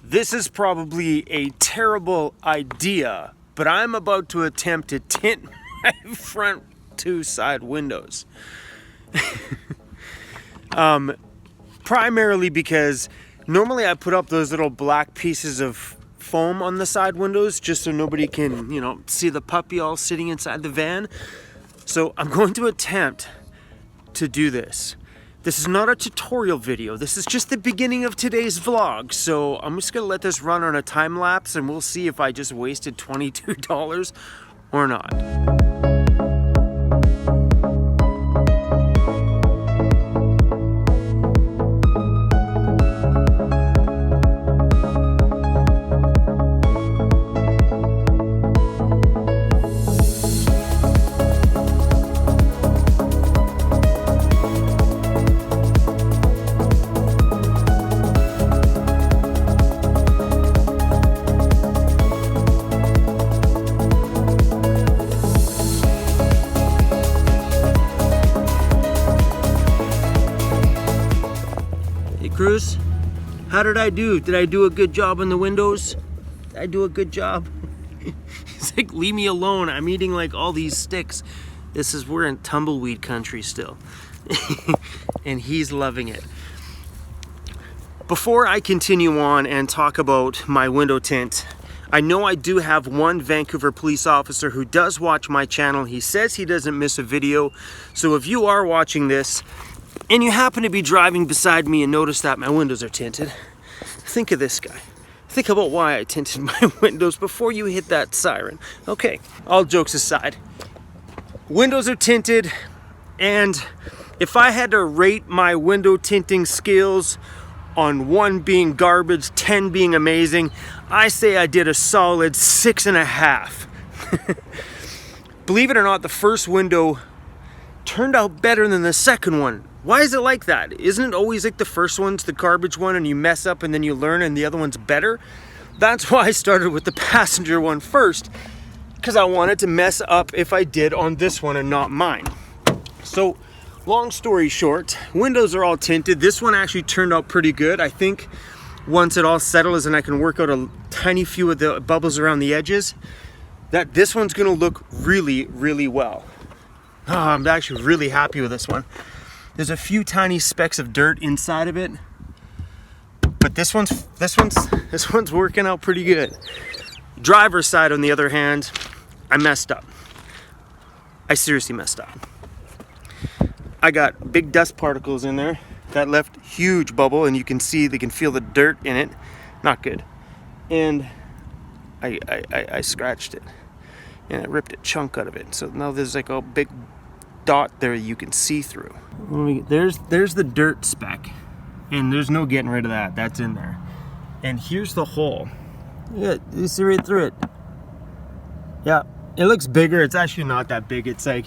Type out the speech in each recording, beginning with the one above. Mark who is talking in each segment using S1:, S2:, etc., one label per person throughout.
S1: This is probably a terrible idea, but I'm about to attempt to tint my front two side windows. Primarily because normally I put up those little black pieces of foam on the side windows just so nobody can, see the puppy all sitting inside the van. So I'm going to attempt to do this. This is not a tutorial video. This is just the beginning of today's vlog. So I'm just gonna let this run on a time lapse and we'll see if I just wasted $22 or not. CRUZ, how did I do? Did I do a good job on the windows? Did I do a good job? He's like, leave me alone. I'm eating like all these sticks. We're in tumbleweed country still. And he's loving it. Before I continue on and talk about my window tint, I know I do have one Vancouver police officer who does watch my channel. He says he doesn't miss a video. So if you are watching this, and you happen to be driving beside me and notice that my windows are tinted, think of this guy. Think about why I tinted my windows before you hit that siren. Okay, all jokes aside, windows are tinted, and if I had to rate my window tinting skills on 1 being garbage, 10 being amazing, I say I did a solid 6.5. Believe it or not, the first window turned out better than the second one. Why is it like that? Isn't it always like the first one's the garbage one and you mess up and then you learn and the other one's better? That's why I started with the passenger one first, because I wanted to mess up if I did on this one and not mine. So, long story short, windows are all tinted. This one actually turned out pretty good. I think once it all settles and I can work out a tiny few of the bubbles around the edges, that this one's gonna look really, really well. Oh, I'm actually really happy with this one. There's a few tiny specks of dirt inside of it, but this one's working out pretty good. Driver's side, on the other hand, I messed up. I seriously messed up. I got big dust particles in there that left huge bubble, and you can feel the dirt in it. Not good. And I scratched it, and I ripped a chunk out of it. So now there's like a big dot there you can see through. There's the dirt speck, and there's no getting rid of that. That's in there. And here's the hole. Yeah, you see right through it. Yeah, it looks bigger. It's actually not that big. It's like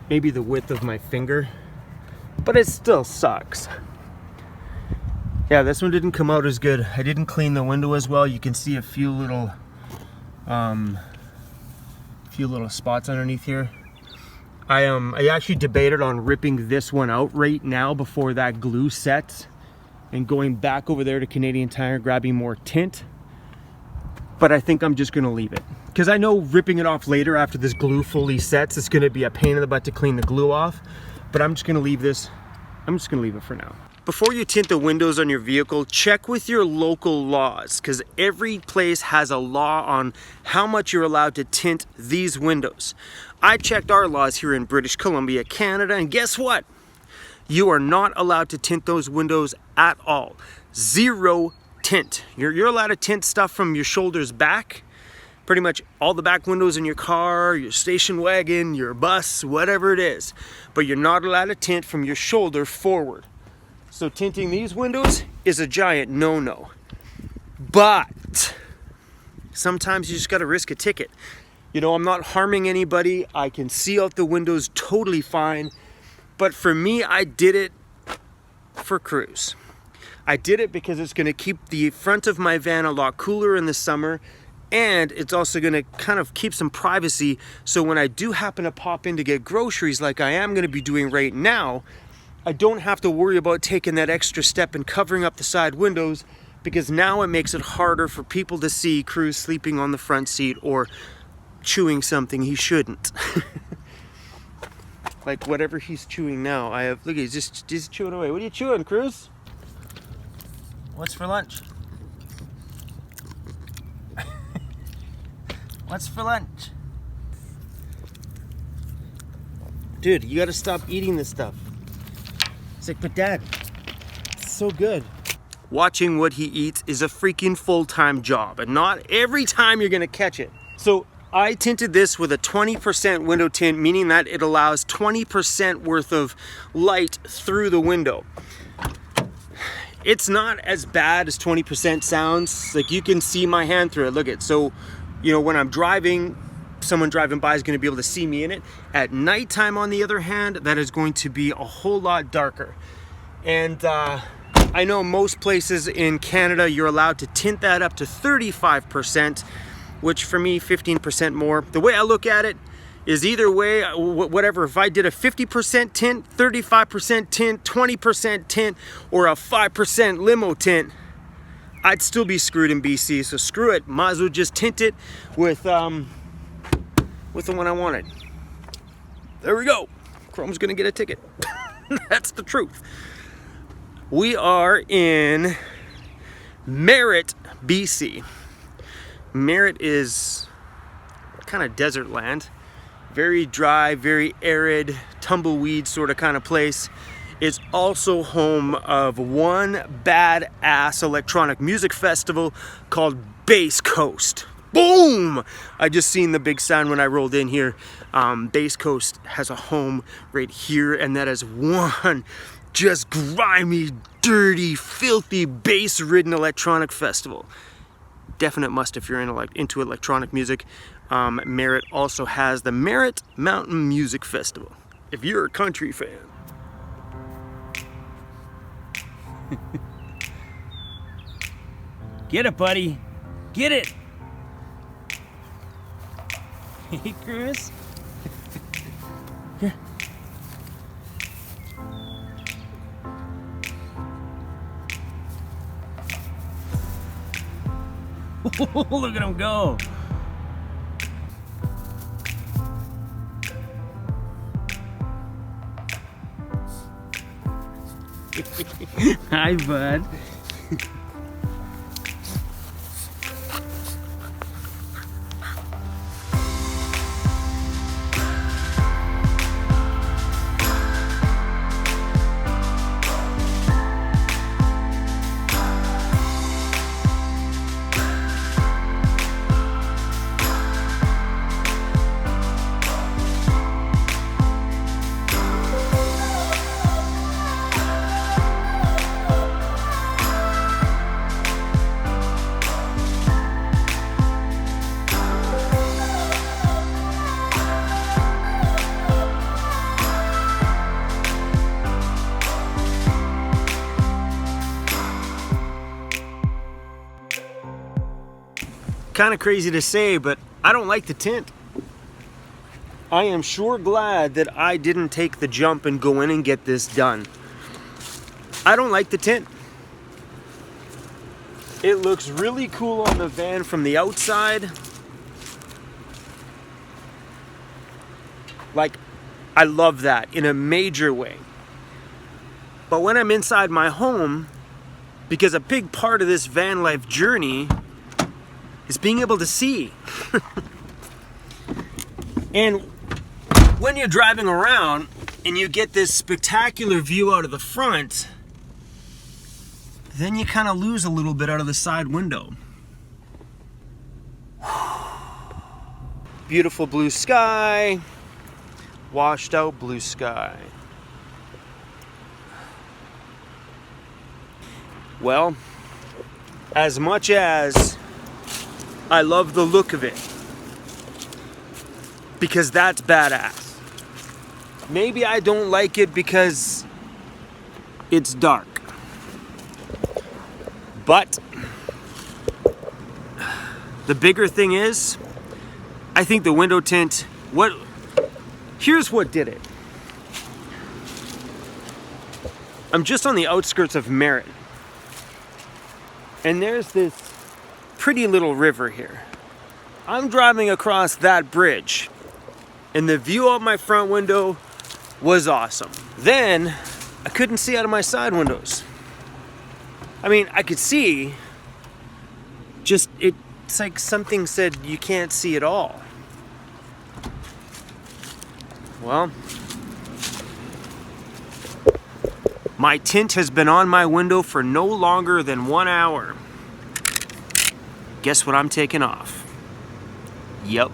S1: maybe the width of my finger, but it still sucks. Yeah, this one didn't come out as good. I didn't clean the window as well. You can see a few little spots underneath here. I actually debated on ripping this one out right now before that glue sets and going back over there to Canadian Tire, grabbing more tint. But I think I'm just gonna leave it, because I know ripping it off later after this glue fully sets, it's gonna be a pain in the butt to clean the glue off. But I'm just gonna leave this. I'm just gonna leave it for now. Before you tint the windows on your vehicle, check with your local laws, because every place has a law on how much you're allowed to tint these windows. I checked our laws here in British Columbia, Canada, and guess what? You are not allowed to tint those windows at all. 0 tint. You're allowed to tint stuff from your shoulders back, pretty much all the back windows in your car, your station wagon, your bus, whatever it is. But you're not allowed to tint from your shoulder forward. So tinting these windows is a giant no-no. But sometimes you just gotta risk a ticket. I'm not harming anybody. I can see out the windows totally fine. But for me, I did it for CRUZ. I did it because it's gonna keep the front of my van a lot cooler in the summer, and it's also gonna kind of keep some privacy, so when I do happen to pop in to get groceries like I am gonna be doing right now, I don't have to worry about taking that extra step and covering up the side windows because now it makes it harder for people to see CRUZ sleeping on the front seat or chewing something he shouldn't. Like whatever he's chewing now. Look, he's just chewing away. What are you chewing, CRUZ? What's for lunch? What's for lunch? Dude, you gotta stop eating this stuff. It's like, but Dad, it's so good. Watching what he eats is a freaking full-time job, and not every time you're gonna catch it. So I tinted this with a 20% window tint, meaning that it allows 20% worth of light through the window. It's not as bad as 20% sounds. Like, you can see my hand through it. Look at it. So, you know, when I'm driving, someone driving by is going to be able to see me in it. At nighttime, on the other hand, that is going to be a whole lot darker. And I know most places in Canada, you're allowed to tint that up to 35%, which for me, 15% more. The way I look at it is either way, whatever, if I did a 50% tint, 35% tint, 20% tint, or a 5% limo tint, I'd still be screwed in BC. So screw it, might as well just tint it with the one I wanted. There we go. Chrome's gonna get a ticket. That's the truth. We are in Merritt, BC. Merritt is kind of desert land. Very dry, very arid, tumbleweed sort of kind of place. It's also home of one badass electronic music festival called Bass Coast. Boom! I just seen the big sign when I rolled in here. Bass Coast has a home right here, and that is one just grimy, dirty, filthy, bass-ridden electronic festival. Definite must if you're into electronic music. Merritt also has the Merritt Mountain Music Festival, if you're a country fan. Get it, buddy. Get it. Hey, CRUZ. Here. Look at him go. Hi, bud. Kind of crazy to say, but I don't like the tint. I am sure glad that I didn't take the jump and go in and get this done. I don't like the tint. It looks really cool on the van from the outside. Like, I love that in a major way. But when I'm inside my home, because a big part of this van life journey is being able to see. And when you're driving around and you get this spectacular view out of the front, then you kind of lose a little bit out of the side window. Beautiful blue sky, washed out blue sky. Well, as much as I love the look of it, because that's badass, maybe I don't like it because it's dark. But the bigger thing is, I think the window tint, here's what did it. I'm just on the outskirts of Merritt. And there's this pretty little river here. I'm driving across that bridge, and the view out my front window was awesome. Then I couldn't see out of my side windows. I mean, I could see, just it's like something said you can't see at all. Well, my tint has been on my window for no longer than 1 hour. Guess what I'm taking off? Yup.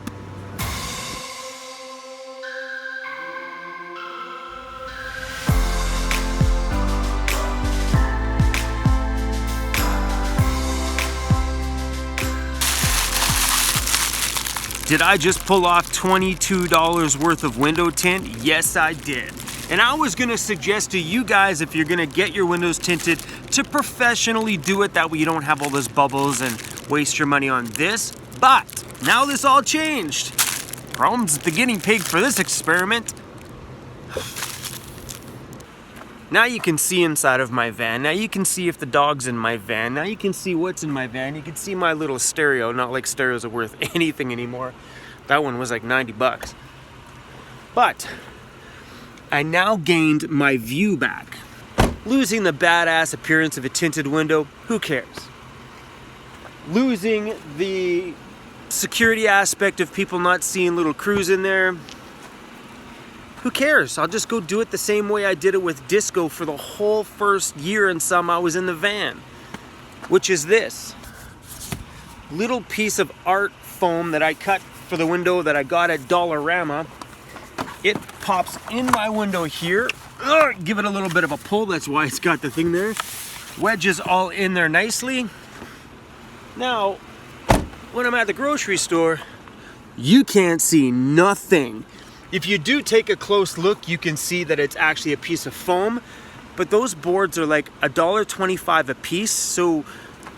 S1: Did I just pull off $22 worth of window tint? Yes, I did. And I was gonna suggest to you guys, if you're gonna get your windows tinted, to professionally do it. That way you don't have all those bubbles and waste your money on this. But now this all changed. Problem's the guinea pig for this experiment. Now you can see inside of my van. Now you can see if the dog's in my van. Now you can see what's in my van. You can see my little stereo. Not like stereos are worth anything anymore. That one was like 90 bucks. But I now gained my view back. Losing the badass appearance of a tinted window, who cares? Losing the security aspect of people not seeing little CRUZ in there, who cares? I'll just go do it the same way I did it with disco for the whole first year and some I was in the van, which is this little piece of art foam that I cut for the window that I got at Dollarama. It pops in my window here. Give it a little bit of a pull, that's why it's got the thing there. Wedges all in there nicely. Now, when I'm at the grocery store, you can't see nothing. If you do take a close look, you can see that it's actually a piece of foam, but those boards are like $1.25 a piece, so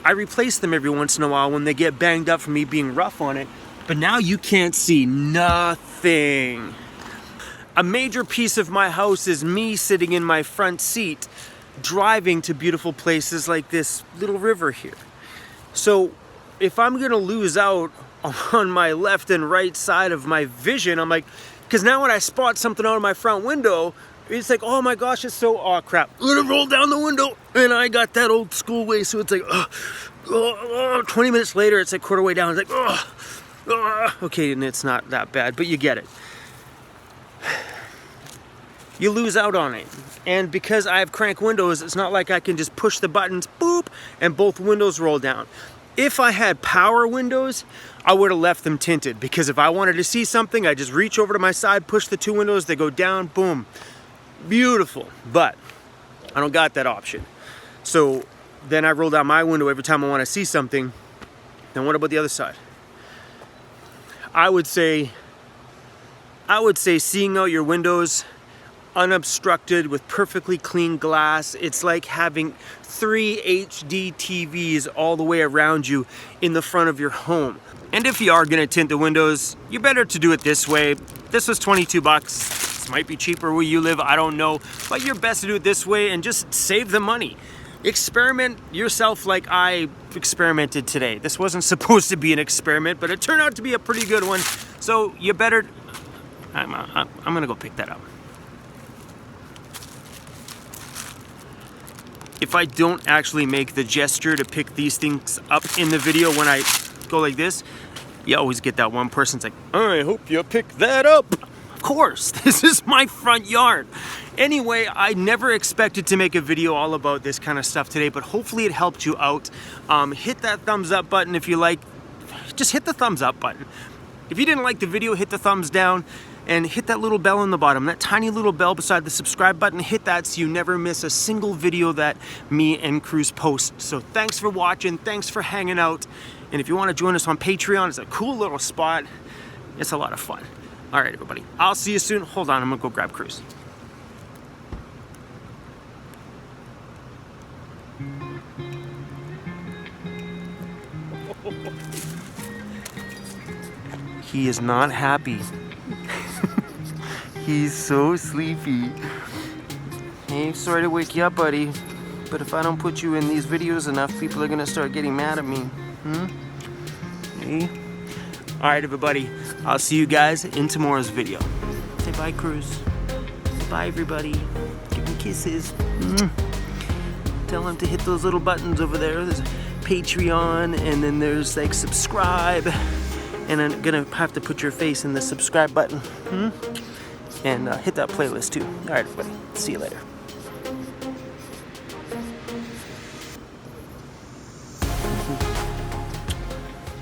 S1: I replace them every once in a while when they get banged up from me being rough on it. But now you can't see nothing. A major piece of my house is me sitting in my front seat, driving to beautiful places like this little river here. So if I'm gonna lose out on my left and right side of my vision, I'm like, because now when I spot something out of my front window, it's like, oh my gosh, it's so, oh crap, I'm gonna roll down the window, and I got that old school way, so it's like, 20 minutes later, it's like quarter way down, it's like, okay, and it's not that bad, but you get it. You lose out on it. And because I have crank windows, it's not like I can just push the buttons, boop, and both windows roll down. If I had power windows, I would have left them tinted, because if I wanted to see something, I just reach over to my side, push the two windows, they go down, boom. Beautiful. But I don't got that option. So then I roll down my window every time I want to see something. Then what about the other side? I would say seeing out your windows unobstructed with perfectly clean glass, it's like having 3 HD TVs all the way around you in the front of your home. And if you are gonna tint the windows, you better to do it this way. This was 22 bucks. This might be cheaper where you live, I don't know, but you're best to do it this way and just save the money. Experiment yourself like I experimented today. This wasn't supposed to be an experiment, but it turned out to be a pretty good one. So you better, I'm gonna go pick that up. If I don't actually make the gesture to pick these things up in the video when I go like this, you always get that one person's like, I hope you pick that up. Of course, this is my front yard. Anyway, I never expected to make a video all about this kind of stuff today, but hopefully it helped you out. Hit that thumbs up button if you like. Just hit the thumbs up button. If you didn't like the video, hit the thumbs down. And hit that little bell on the bottom, that tiny little bell beside the subscribe button. Hit that so you never miss a single video that me and CRUZ post. So thanks for watching, thanks for hanging out. And if you want to join us on Patreon, it's a cool little spot. It's a lot of fun. All right, everybody, I'll see you soon. Hold on, I'm gonna go grab CRUZ. He is not happy. He's so sleepy. Hey, sorry to wake you up, buddy. But if I don't put you in these videos enough, people are gonna start getting mad at me. Hey. All right, everybody. I'll see you guys in tomorrow's video. Say bye, CRUZ. Bye, everybody. Give them kisses. Tell them to hit those little buttons over there. There's Patreon, and then there's like subscribe. And I'm gonna have to put your face in the subscribe button. And hit that playlist too. All right, everybody. See you later.